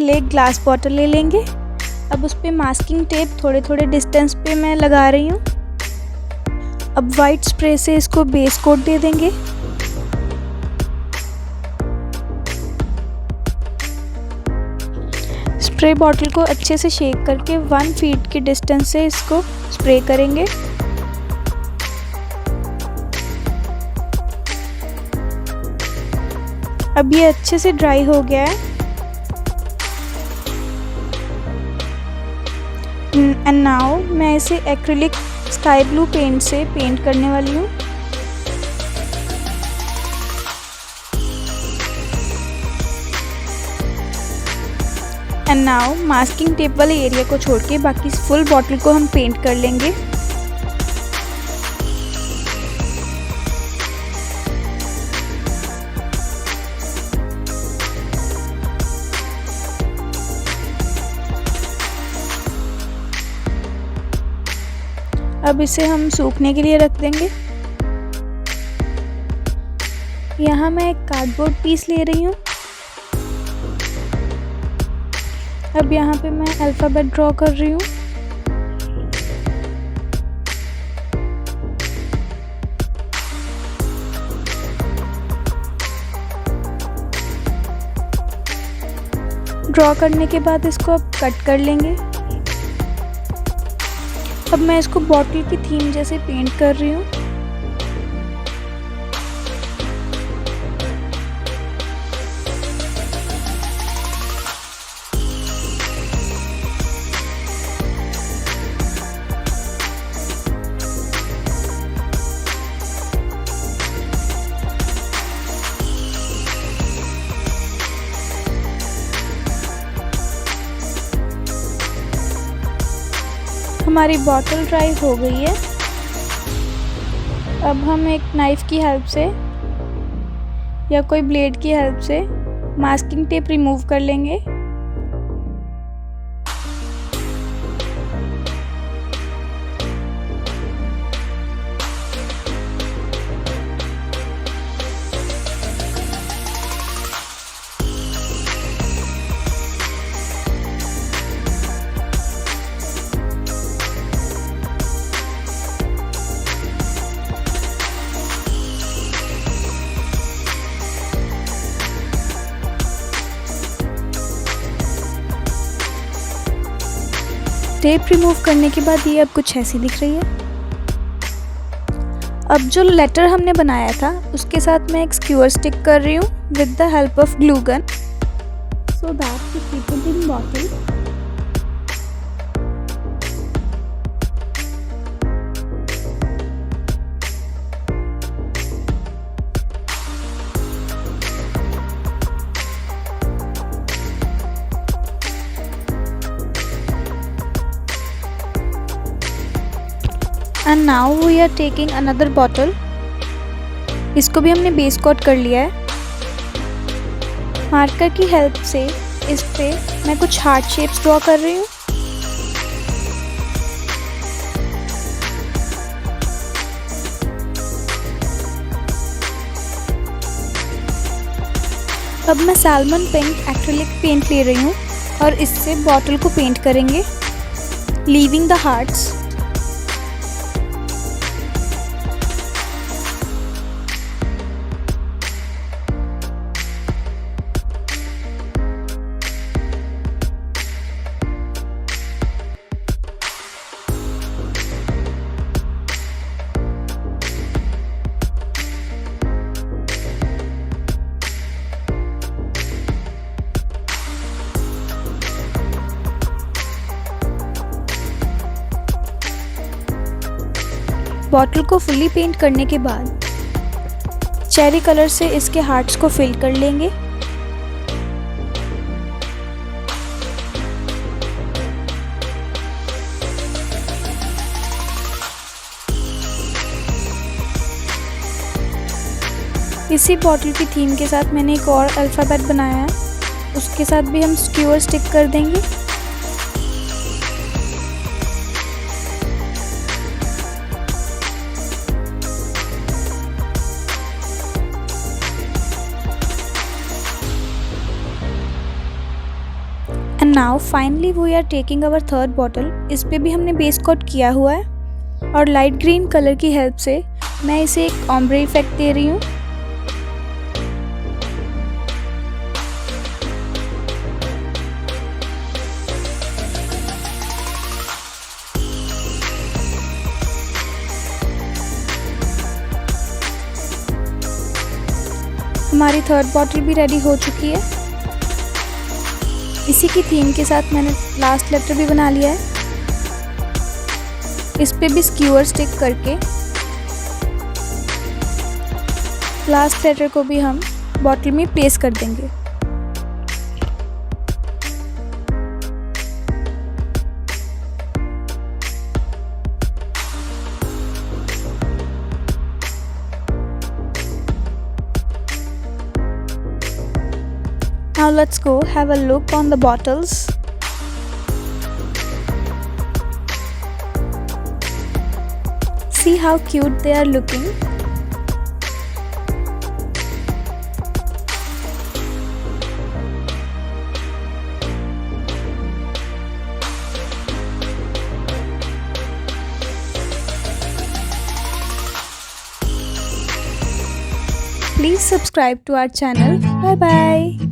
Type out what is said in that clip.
लिए एक glass bottle ले लेंगे। अब उस पर मास्किंग टेप थोड़े थोड़े डिस्टेंस पे मैं लगा रही हूँ। अब वाइट स्प्रे से इसको बेस कोट दे देंगे। स्प्रे बॉटल को अच्छे से शेक करके 1 फीट की डिस्टेंस से इसको स्प्रे करेंगे। अब ये अच्छे से ड्राई हो गया है। एंड नाउ मैं इसे एक्रिलिक स्काई ब्लू पेंट से पेंट करने वाली हूँ। एंड नाउ मास्किंग टेप वाले एरिया को छोड़ के बाकी फुल बॉटल को हम पेंट कर लेंगे। अब इसे हम सूखने के लिए रख देंगे। यहाँ मैं एक कार्डबोर्ड पीस ले रही हूँ। अब यहाँ पे मैं अल्फ़ाबेट ड्रॉ कर रही हूँ। ड्रॉ करने के बाद इसको अब कट कर लेंगे। अब मैं इसको बॉटल की थीम जैसे पेंट कर रही हूँ। हमारी बॉटल ड्राई हो गई है। अब हम एक नाइफ की हेल्प से या कोई ब्लेड की हेल्प से मास्किंग टेप रिमूव कर लेंगे। टेप रिमूव करने के बाद ये अब कुछ ऐसी दिख रही है। अब जो लेटर हमने बनाया था उसके साथ मैं एक स्क्यूअर स्टिक कर रही हूँ with the help of glue gun so that to keep it in bottle. And now we are taking another bottle. इसको भी हमने बेस कोट कर लिया है। मार्कर की हेल्प से इस पे मैं कुछ हार्ट शेप्स ड्रॉ कर रही हूँ। अब मैं सैल्मन पिंक एक्रिलिक पेंट ले रही हूँ और इससे बॉटल को पेंट करेंगे, लीविंग द हार्ट्स। बॉटल को फुल्ली पेंट करने के बाद चेरी कलर से इसके हार्ट्स को फिल कर लेंगे। इसी बॉटल की थीम के साथ मैंने एक और अल्फ़ाबेट बनाया है, उसके साथ भी हम स्क्यूअर स्टिक कर देंगे। Now finally we are taking our third bottle. इस पे भी हमने बेस कोट किया हुआ है और लाइट ग्रीन कलर की हेल्प से मैं इसे एक ऑम्ब्रे इफेक्ट दे रही हूँ। हमारी थर्ड बॉटल भी रेडी हो चुकी है। इसी की थीम के साथ मैंने लास्ट लेटर भी बना लिया है। इस पे भी स्क्यूअर स्टिक करके लास्ट लेटर को भी हम बॉटल में प्लेस कर देंगे। Now let's go have a look on the bottles. See how cute they are looking. Please subscribe to our channel. Bye bye.